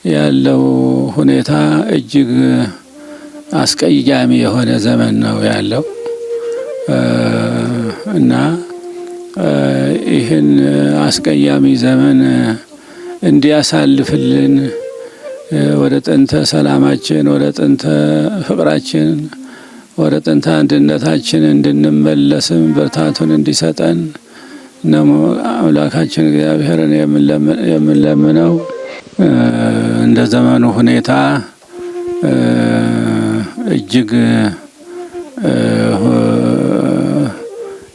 ያለው ሁኔታ እጅግ አስቀያሚ የሆነ ዘመን ነው ያለው እና ይህን አስቀያሚ ዘመን እንዲያሳልፍልን ወደ ጥንተ ሰላማችን፣ ወደ ጥንተ ፍቅራችን፣ ወደ ጥንተ አንድነታችን እንድንመለስም ብርታቱን እንዲሰጠን ነው አምላካችን እግዚአብሔርን የምንለምነው። እንደ ዘመኑ ሁኔታ እጅግ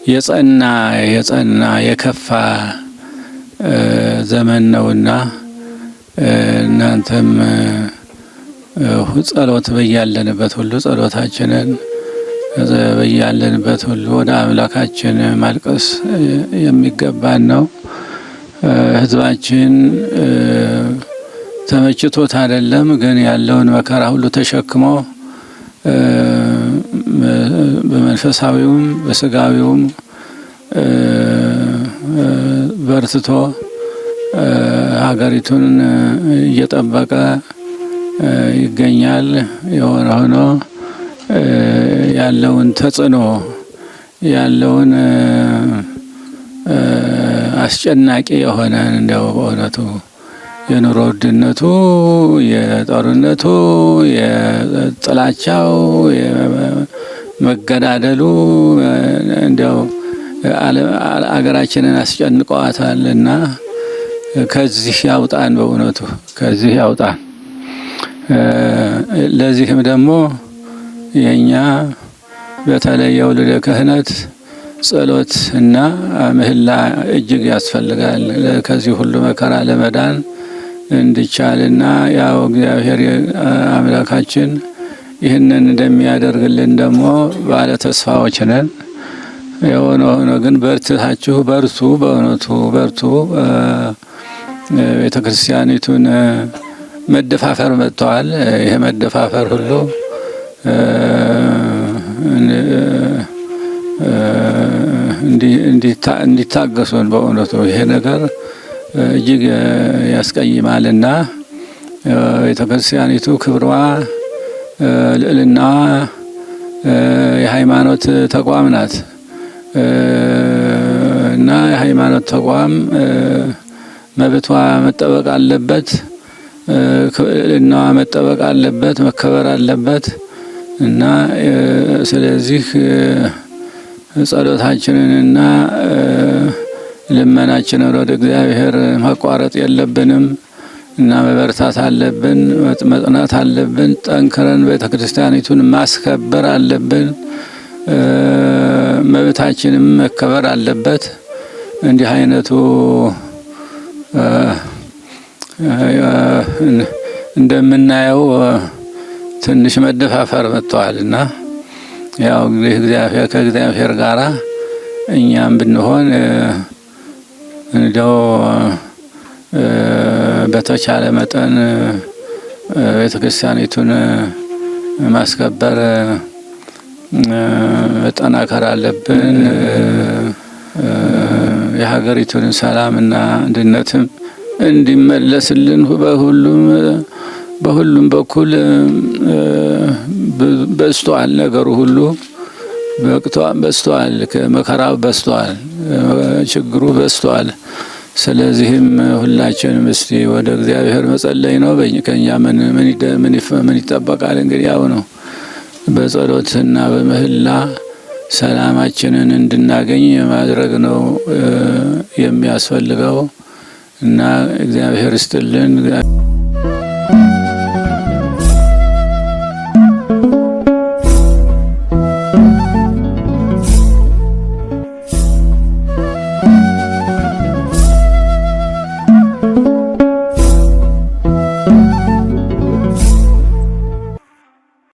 የጸና የከፋ ዘመን ነውና እናንተም ጸሎት በያለንበት ሁሉ ጸሎታችንን በያለንበት ሁሉ ወደ አምላካችን ማልቀስ የሚገባን ነው። ሕዝባችን ተመችቶት አይደለም፣ ግን ያለውን መከራ ሁሉ ተሸክሞ በመንፈሳዊውም በስጋዊውም በርትቶ ሀገሪቱን እየጠበቀ ይገኛል። የሆነ ሆኖ ያለውን ተጽዕኖ ያለውን አስጨናቂ የሆነ እንደው በእውነቱ የኑሮ ውድነቱ፣ የጦርነቱ፣ የጥላቻው፣ የመገዳደሉ እንደው አገራችንን አስጨንቀዋታልና ከዚህ ያውጣን፣ በእውነቱ ከዚህ ያውጣን። ለዚህም ደግሞ የኛ በተለይ የውልደ ክህነት ጸሎት እና ምህላ እጅግ ያስፈልጋል። ከዚህ ሁሉ መከራ ለመዳን እንዲቻልና ያው እግዚአብሔር አምላካችን ይህንን እንደሚያደርግልን ደግሞ ባለ ተስፋዎች ነን። የሆነ ሆኖ ግን በርትታችሁ በርቱ፣ በእውነቱ በርቱ። ቤተ ክርስቲያኒቱን መደፋፈር መጥተዋል። ይሄ መደፋፈር ሁሉ እንዲታገሱን በእውነቱ ይሄ ነገር እጅግ ያስቀይማልና ቤተ ክርስቲያኒቱ ክብሯ፣ ልዕልናዋ የሃይማኖት ተቋም ናት እና የሃይማኖት ተቋም መብቷ መጠበቅ አለበት፣ ልዕልናዋ መጠበቅ አለበት፣ መከበር አለበት እና ስለዚህ ጸሎታችንንና ልመናችንን ወደ እግዚአብሔር ማቋረጥ የለብንም እና መበርታት አለብን፣ መጽናት አለብን። ጠንክረን ቤተ ክርስቲያኒቱን ማስከበር አለብን። መብታችንም መከበር አለበት። እንዲህ አይነቱ እንደምናየው ትንሽ መደፋፈር መጥተዋል እና ያው እንግዲህ ከእግዚአብሔር ጋራ እኛም ብንሆን እንደው በተቻለ መጠን ቤተ ክርስቲያኒቱን ማስከበር መጠናከር አለብን። የሀገሪቱን ሰላምና አንድነትም እንዲመለስልን በሁሉም በኩል በዝቷል። ነገሩ ሁሉ በዝቷል። መከራው በዝቷል። ችግሩ በዝቷል። ስለዚህም ሁላችንም እስቲ ወደ እግዚአብሔር መጸለይ ነው። ከኛ ምን ይጠበቃል? እንግዲህ ያው ነው በጸሎትና በምህላ ሰላማችንን እንድናገኝ ማድረግ ነው የሚያስፈልገው እና እግዚአብሔር ይስጥልን።